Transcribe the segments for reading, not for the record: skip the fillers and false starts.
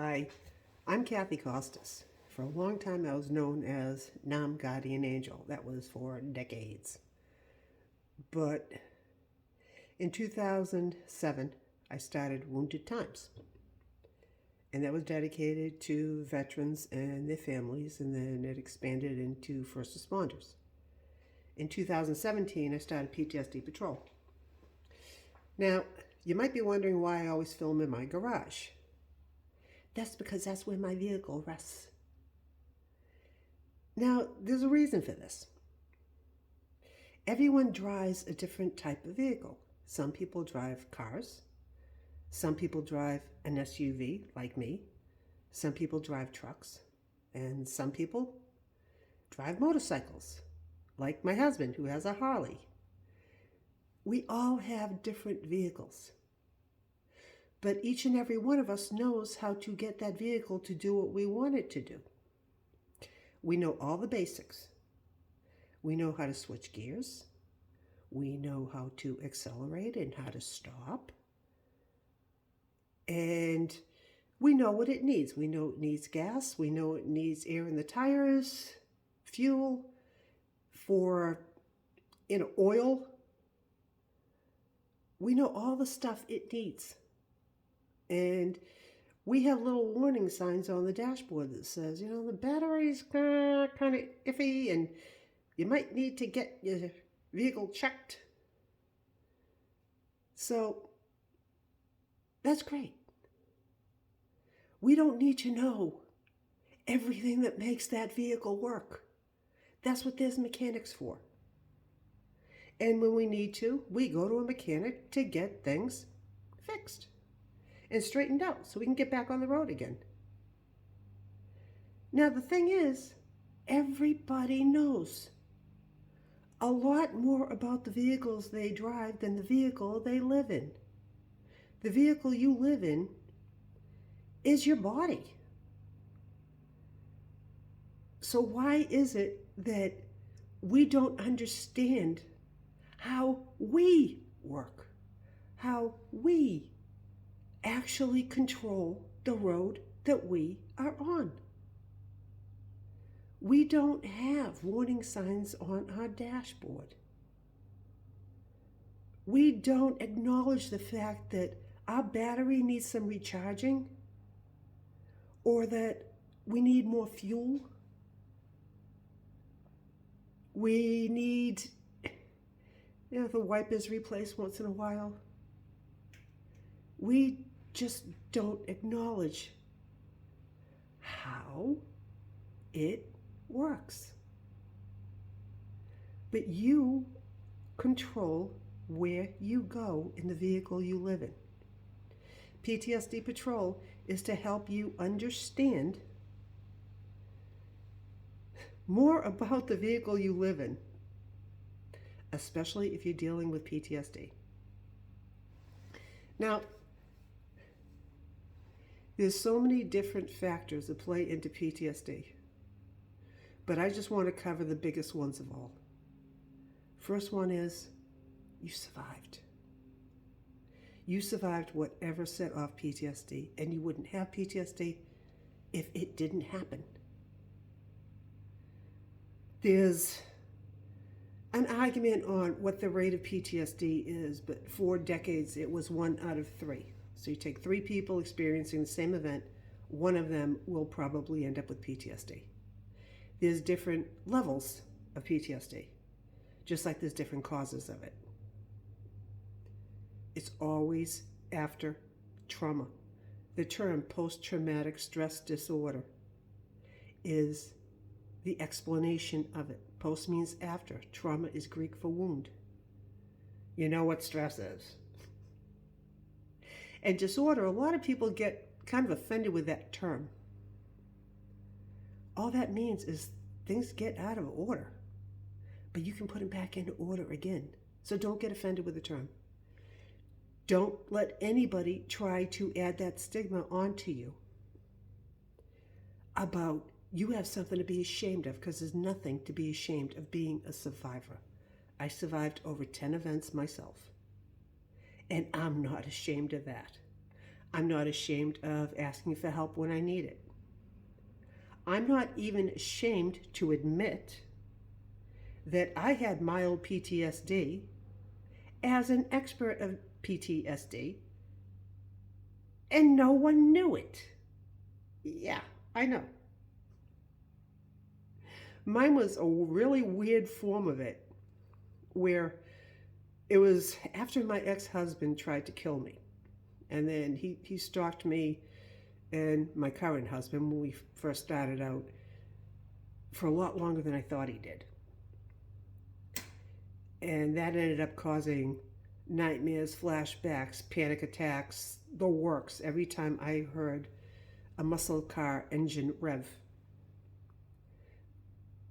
Hi, I'm Kathy Costas. For a long time, I was known as Nam Guardian Angel. That was for decades. But in 2007, I started Wounded Times. And that was dedicated to veterans and their families, and then it expanded into first responders. In 2017, I started PTSD Patrol. Now, you might be wondering why I always film in my garage. That's because that's where my vehicle rests. Now, there's a reason for this. Everyone drives a different type of vehicle. Some people drive cars. Some people drive an SUV, like me. Some people drive trucks. And some people drive motorcycles, like my husband, who has a Harley. We all have different vehicles. But each and every one of us knows how to get that vehicle to do what we want it to do. We know all the basics. We know how to switch gears. We know how to accelerate and how to stop. And we know what it needs. We know it needs gas. We know it needs air in the tires, fuel, for oil. We know all the stuff it needs. And we have little warning signs on the dashboard that says, the battery's kind of iffy and you might need to get your vehicle checked. So that's great. We don't need to know everything that makes that vehicle work. That's what there's mechanics for. And when we need to, we go to a mechanic to get things fixed and straightened out so we can get back on the road again. Now, the thing is, everybody knows a lot more about the vehicles they drive than the vehicle they live in. The vehicle you live in is your body. So why is it that we don't understand how we work, how we actually control the road that we are on? We don't have warning signs on our dashboard. We don't acknowledge the fact that our battery needs some recharging, or that we need more fuel. We need the wipers replaced once in a while. We just don't acknowledge how it works. But you control where you go in the vehicle you live in. PTSD Patrol is to help you understand more about the vehicle you live in, especially if you're dealing with PTSD. Now, there's so many different factors that play into PTSD, but I just want to cover the biggest ones of all. First one is you survived. You survived whatever set off PTSD, and you wouldn't have PTSD if it didn't happen. There's an argument on what the rate of PTSD is, but for decades it was 1 out of 3. So you take 3 people experiencing the same event, one of them will probably end up with PTSD. There's different levels of PTSD, just like there's different causes of it. It's always after trauma. The term post-traumatic stress disorder is the explanation of it. Post means after. Trauma is Greek for wound. You know what stress is. And disorder, a lot of people get kind of offended with that term. All that means is things get out of order, but you can put them back into order again. So don't get offended with the term. Don't let anybody try to add that stigma onto you about you have something to be ashamed of, because there's nothing to be ashamed of being a survivor. I survived over 10 events myself, and I'm not ashamed of that. I'm not ashamed of asking for help when I need it. I'm not even ashamed to admit that I had mild PTSD as an expert of PTSD and no one knew it. Yeah, I know. Mine was a really weird form of it where it was after my ex-husband tried to kill me. And then he stalked me and my current husband when we first started out for a lot longer than I thought he did. And that ended up causing nightmares, flashbacks, panic attacks, the works every time I heard a muscle car engine rev.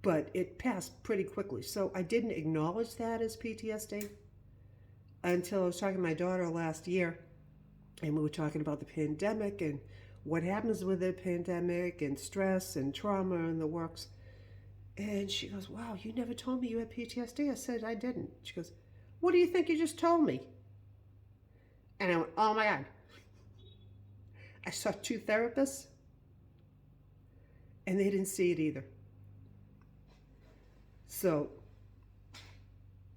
But it passed pretty quickly. So I didn't acknowledge that as PTSD until I was talking to my daughter last year, and we were talking about the pandemic and what happens with the pandemic and stress and trauma and the works. And she goes, wow, you never told me you had PTSD. I said, I didn't. She goes, what do you think you just told me? And I went, oh my God. I saw 2 therapists and they didn't see it either. So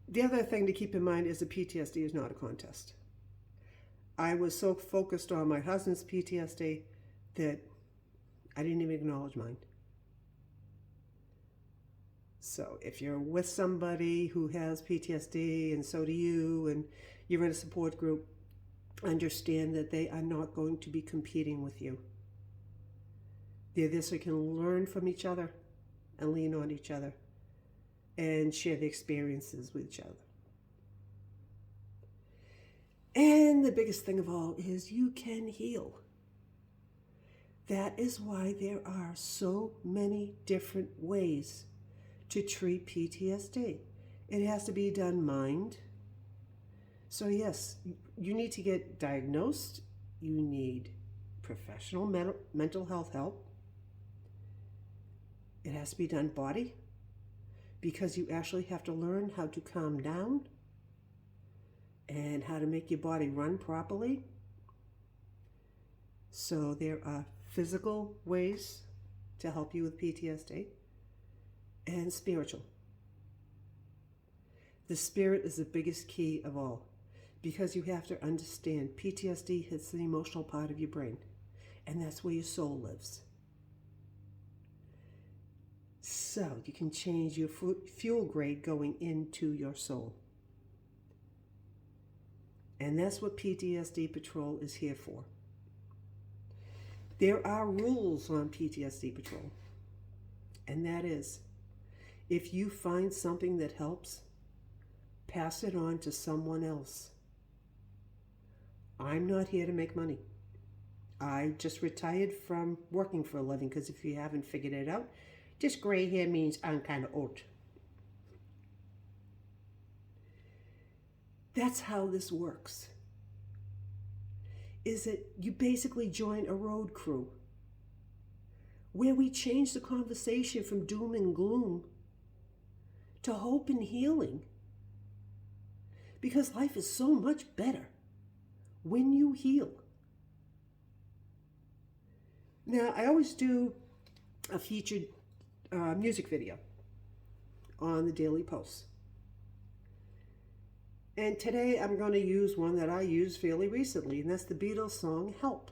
the other thing to keep in mind is that PTSD is not a contest. I was so focused on my husband's PTSD that I didn't even acknowledge mine. So if you're with somebody who has PTSD and so do you, and you're in a support group, understand that they are not going to be competing with you. They're there so you can learn from each other and lean on each other and share the experiences with each other. And the biggest thing of all is you can heal. That is why there are so many different ways to treat PTSD. It has to be done mind. So yes, you need to get diagnosed. You need professional mental health help. It has to be done body, because you actually have to learn how to calm down and how to make your body run properly. So there are physical ways to help you with PTSD and spiritual. The spirit is the biggest key of all, because you have to understand PTSD hits the emotional part of your brain, and that's where your soul lives. So you can change your fuel grade going into your soul. And that's what PTSD Patrol is here for. There are rules on PTSD Patrol. And that is, if you find something that helps, pass it on to someone else. I'm not here to make money. I just retired from working for a living, because if you haven't figured it out, just gray hair means I'm kind of old. That's how this works. Is that you basically join a road crew where we change the conversation from doom and gloom to hope and healing. Because life is so much better when you heal. Now, I always do a featured music video on the daily posts. And today I'm going to use one that I used fairly recently, and that's the Beatles song, Help.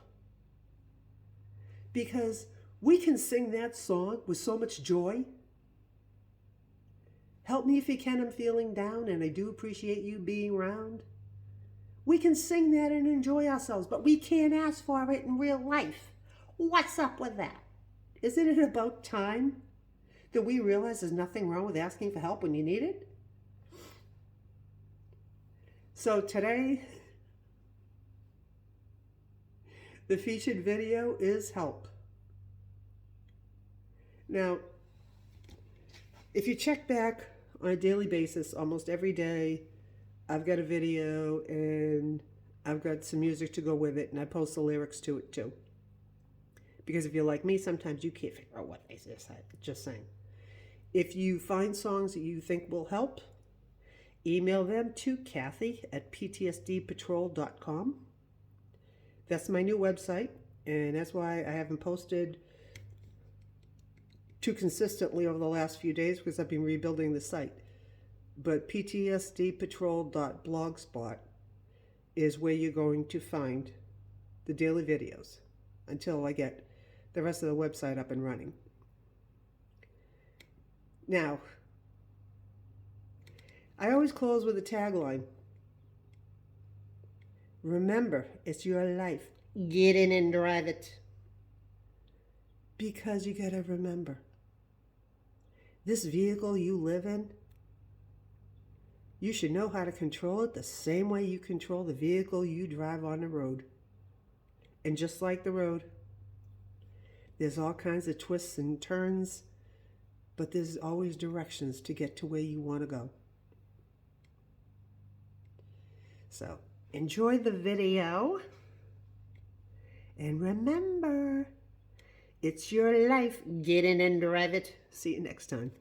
Because we can sing that song with so much joy. Help me if you can, I'm feeling down, and I do appreciate you being around. We can sing that and enjoy ourselves, but we can't ask for it in real life. What's up with that? Isn't it about time that we realize there's nothing wrong with asking for help when you need it? So today, the featured video is Help. Now, if you check back on a daily basis, almost every day, I've got a video and I've got some music to go with it, and I post the lyrics to it too. Because if you're like me, sometimes you can't figure out what they say. Just saying. If you find songs that you think will help, email them to Kathy at ptsdpatrol.com. That's my new website, and that's why I haven't posted too consistently over the last few days, because I've been rebuilding the site. But ptsdpatrol.blogspot is where you're going to find the daily videos until I get the rest of the website up and running. Now, I always close with a tagline. Remember, it's your life. Get in and drive it. Because you gotta remember, this vehicle you live in, you should know how to control it the same way you control the vehicle you drive on the road. And just like the road, there's all kinds of twists and turns, but there's always directions to get to where you want to go. So, enjoy the video. And remember, it's your life. Get in and drive it. See you next time.